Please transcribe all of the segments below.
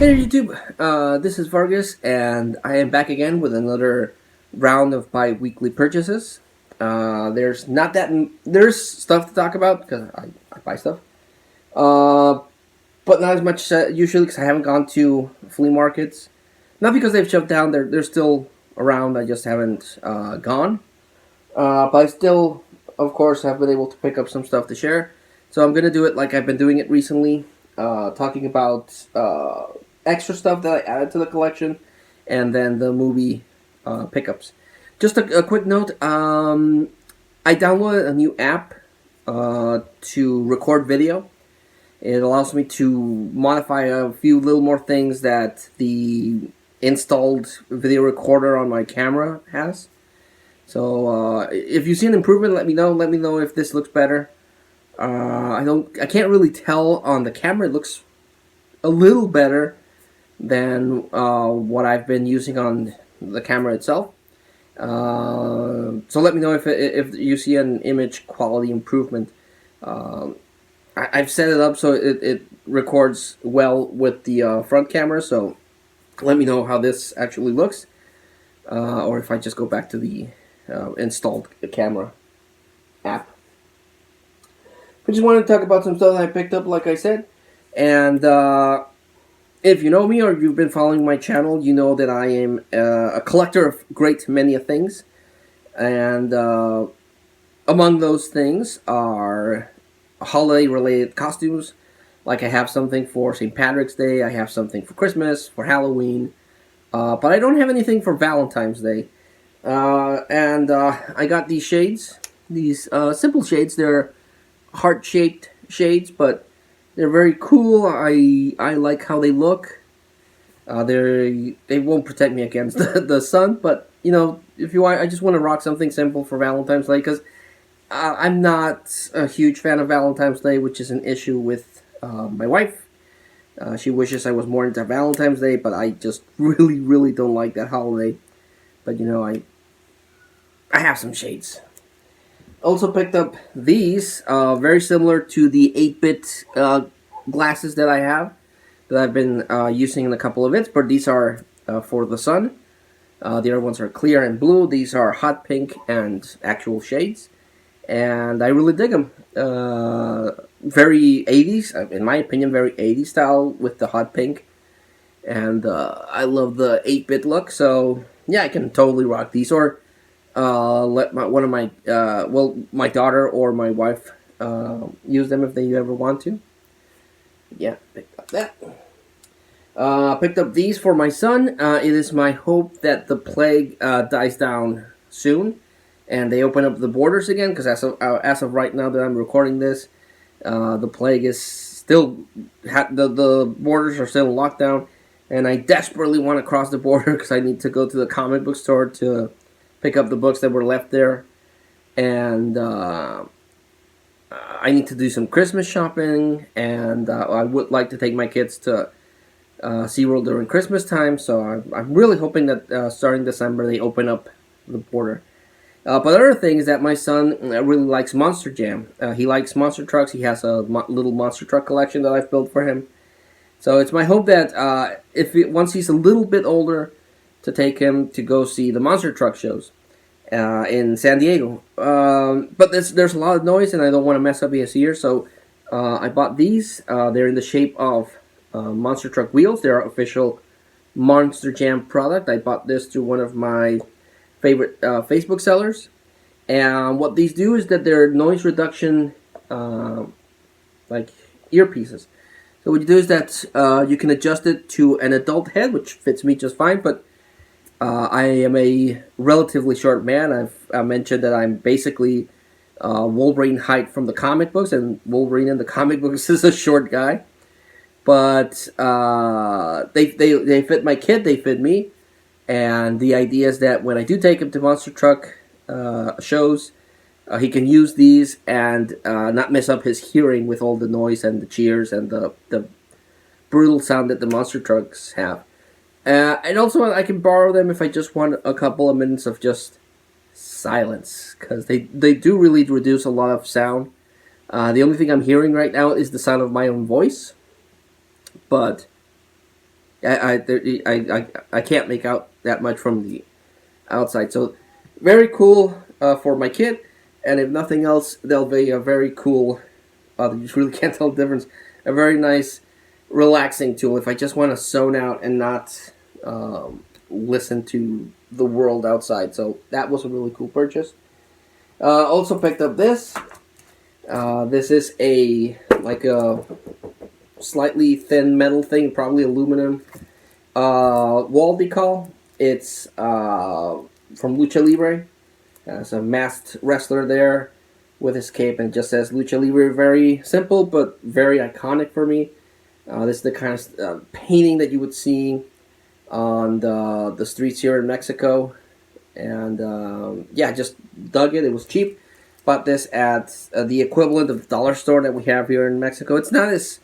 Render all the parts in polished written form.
Hey YouTube, this is Vargas, and I am back again with another round of my weekly purchases. There's not that there's stuff to talk about because I buy stuff, uh, but not as much usually because I haven't gone to flea markets. Not because they've shut down; they're still around. I just haven't gone. But I still, of course, have been able to pick up some stuff to share. So I'm gonna do it like I've been doing it recently, talking about extra stuff that I added to the collection, and then the movie pickups. Just a quick note: I downloaded a new app to record video. It allows me to modify a few little more things that the installed video recorder on my camera has. So if you see an improvement, let me know. Let me know if this looks better. I can't really tell on the camera. It looks a little better than what I've been using on the camera itself. So let me know if you see an image quality improvement. I've set it up so it records well with the front camera. So let me know how this actually looks, or if I just go back to the installed camera app. I just wanted to talk about some stuff that I picked up, like I said. And if you know me or you've been following my channel, you know that I am a collector of great many things. And among those things are holiday-related costumes. Like I have something for St. Patrick's Day, I have something for Christmas, for Halloween. But I don't have anything for Valentine's Day. And I got these shades, these simple shades. They're heart-shaped shades, but they're very cool. I like how they look. They won't protect me against the sun, but you know, if you want, I just want to rock something simple for Valentine's Day because I'm not a huge fan of Valentine's Day, which is an issue with my wife. She wishes I was more into Valentine's Day, but I just really don't like that holiday. But you know, I have some shades. Also picked up these, very similar to the 8-bit glasses that I have, that I've been using in a couple of bits, but these are for the sun. The other ones are clear and blue. These are hot pink and actual shades, and I really dig them. Very 80s, in my opinion, very 80s style with the hot pink, and I love the 8-bit look, so yeah, I can totally rock these, or let my daughter or my wife use them if they ever want to. Yeah, picked up that. Picked up these for my son. It is my hope that the plague dies down soon, and they open up the borders again. Because as of right now that I'm recording this, the plague is still the borders are still in lockdown, and I desperately want to cross the border because I need to go to the comic book store to pick up the books that were left there, and I need to do some Christmas shopping, and I would like to take my kids to SeaWorld during Christmas time, so I'm really hoping that starting December they open up the border. But the other thing is that my son really likes Monster Jam. He likes monster trucks. He has a little monster truck collection that I've built for him. So it's my hope that once he's a little bit older, to take him to go see the monster truck shows in San Diego. But there's a lot of noise, and I don't want to mess up his ears, so I bought these. They're in the shape of monster truck wheels. They're official Monster Jam product. I bought this through one of my favorite Facebook sellers. And what these do is that they're noise reduction, like earpieces. So what you do is that you can adjust it to an adult head, which fits me just fine, but I am a relatively short man. I've mentioned that I'm basically Wolverine height from the comic books, and Wolverine in the comic books is a short guy. But they fit my kid, they fit me, and the idea is that when I do take him to monster truck shows, he can use these and not mess up his hearing with all the noise and the cheers and the brutal sound that the monster trucks have. And also, I can borrow them if I just want a couple of minutes of just silence, because they do really reduce a lot of sound. The only thing I'm hearing right now is the sound of my own voice, but I can't make out that much from the outside. So very cool for my kid, and if nothing else, they'll be a very cool. You just really can't tell the difference. A very nice, relaxing tool if I just want to zone out and not listen to the world outside. So that was a really cool purchase. Also picked up this. This is a slightly thin metal thing, probably aluminum wall decal. It's from Lucha Libre. It's a masked wrestler there with his cape, and it just says Lucha Libre. Very simple, but very iconic for me. This is the kind of painting that you would see on the streets here in Mexico. And yeah, just dug it. It was cheap. Bought this at the equivalent of the dollar store that we have here in Mexico. It's not as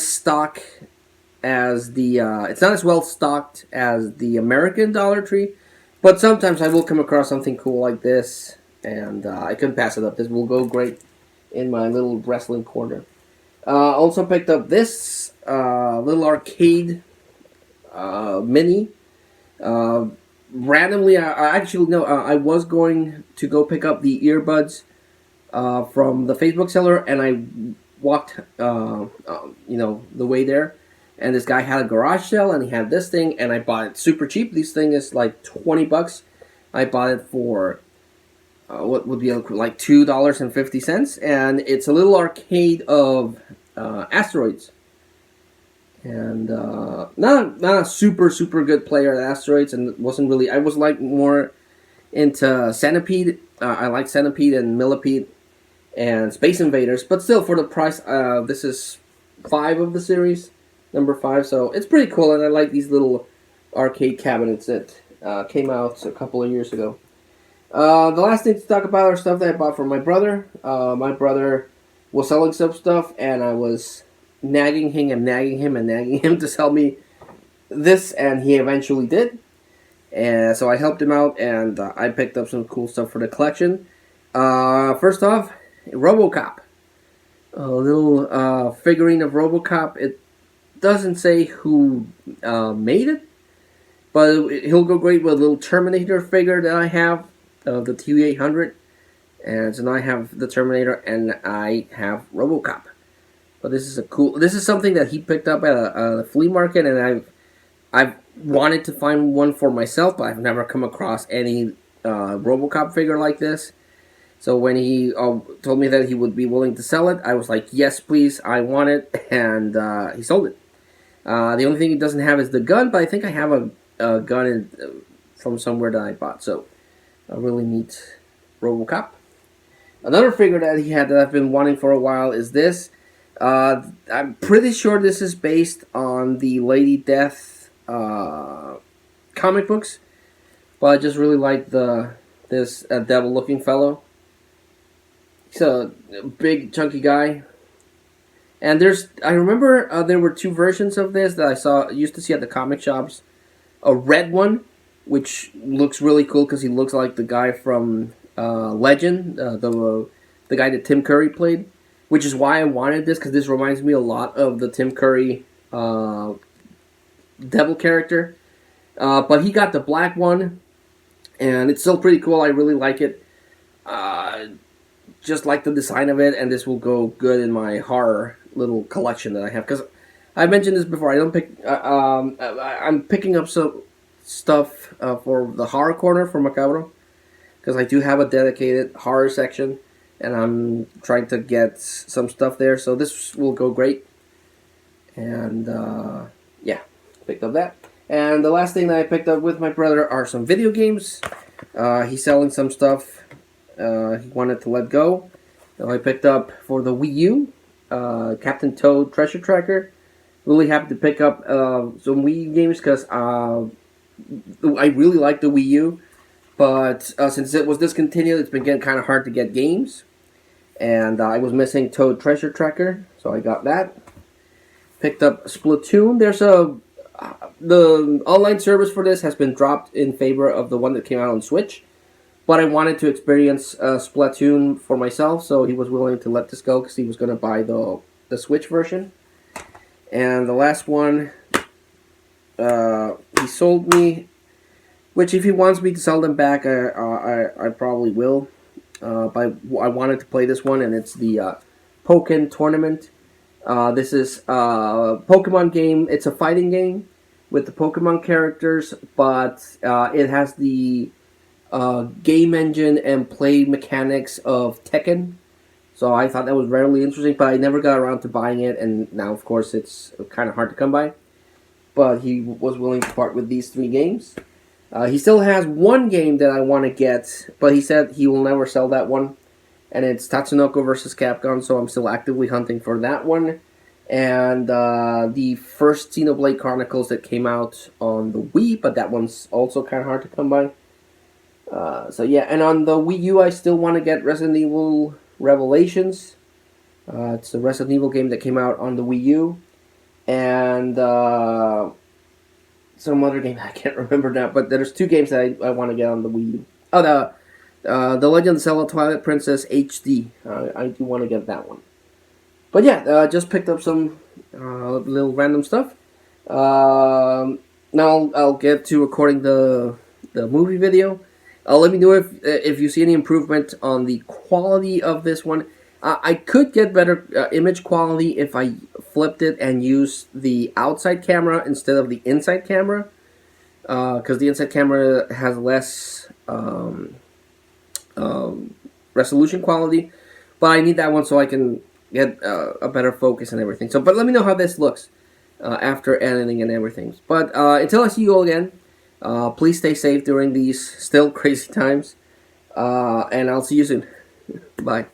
stock as the it's not as well stocked as the American Dollar Tree, but sometimes I will come across something cool like this, and I couldn't pass it up. This will go great in my little wrestling corner. Also picked up this little arcade mini. Randomly, I actually no, I was going to go pick up the earbuds from the Facebook seller, and I walked, the way there, and this guy had a garage sale, and he had this thing, and I bought it super cheap. This thing is like $20. I bought it for what would be like $2.50, and it's a little arcade of asteroids. And not a super good player at asteroids, and wasn't really. I was like more into Centipede. I like Centipede and Millipede and Space Invaders, but still for the price, this is 5 of the series, number 5. So it's pretty cool, and I like these little arcade cabinets that came out a couple of years ago. The last thing to talk about are stuff that I bought from my brother. My brother was selling some stuff, and I was nagging him to sell me this, and he eventually did. And so I helped him out, and I picked up some cool stuff for the collection. First off, RoboCop. A little figurine of RoboCop. It doesn't say who made it, but he'll go great with a little Terminator figure that I have, the T-800. And so now I have the Terminator, and I have RoboCop. But this is something that he picked up at a flea market, and I've wanted to find one for myself, but I've never come across any RoboCop figure like this. So when he told me that he would be willing to sell it, I was like, yes, please, I want it, and he sold it. The only thing he doesn't have is the gun, but I think I have a gun from somewhere that I bought. So a really neat RoboCop. Another figure that he had that I've been wanting for a while is this. I'm pretty sure this is based on the Lady Death comic books, but I just really like this devil-looking fellow. He's a big, chunky guy, and I remember there were 2 versions of this that I used to see at the comic shops. A red one, which looks really cool because he looks like the guy from Legend, the guy that Tim Curry played. Which is why I wanted this, because this reminds me a lot of the Tim Curry devil character. But he got the black one, and it's still pretty cool. I really like it. Just like the design of it, and this will go good in my horror little collection that I have. Because I mentioned this before. I'm picking up some stuff for the horror corner for Macabro, because I do have a dedicated horror section. And I'm trying to get some stuff there, so this will go great. And yeah, picked up that. And the last thing that I picked up with my brother are some video games. He's selling some stuff he wanted to let go. So I picked up for the Wii U, Captain Toad Treasure Tracker. Really happy to pick up some Wii U games because I really like the Wii U. But since it was discontinued, it's been getting kind of hard to get games. And I was missing Toad Treasure Tracker, so I got that. Picked up Splatoon. The online service for this has been dropped in favor of the one that came out on Switch. But I wanted to experience Splatoon for myself, so he was willing to let this go because he was going to buy the Switch version. And the last one he sold me, which if he wants me to sell them back, I probably will. But I wanted to play this one, and it's the Pokken Tournament. This is a Pokemon game. It's a fighting game with the Pokemon characters, but it has the game engine and play mechanics of Tekken. So I thought that was really interesting, but I never got around to buying it, and now, of course, it's kind of hard to come by. But he was willing to part with these 3 games. He still has one game that I want to get, but he said he will never sell that one. And it's Tatsunoko versus Capcom, so I'm still actively hunting for that one. And the first Xenoblade Chronicles that came out on the Wii, but that one's also kind of hard to come by. So yeah, and on the Wii U, I still want to get Resident Evil Revelations. It's a Resident Evil game that came out on the Wii U. And some other game I can't remember now, but there's 2 games that I want to get on the Wii U. Oh, the Legend of Zelda Twilight Princess HD. I do want to get that one. But yeah, just picked up some little random stuff. Now I'll get to recording the movie video. Let me know if you see any improvement on the quality of this one. I could get better image quality if I flipped it and used the outside camera instead of the inside camera, because the inside camera has less resolution quality. But I need that one so I can get a better focus and everything. So, but let me know how this looks after editing and everything. But until I see you all again, please stay safe during these still crazy times, and I'll see you soon. Bye.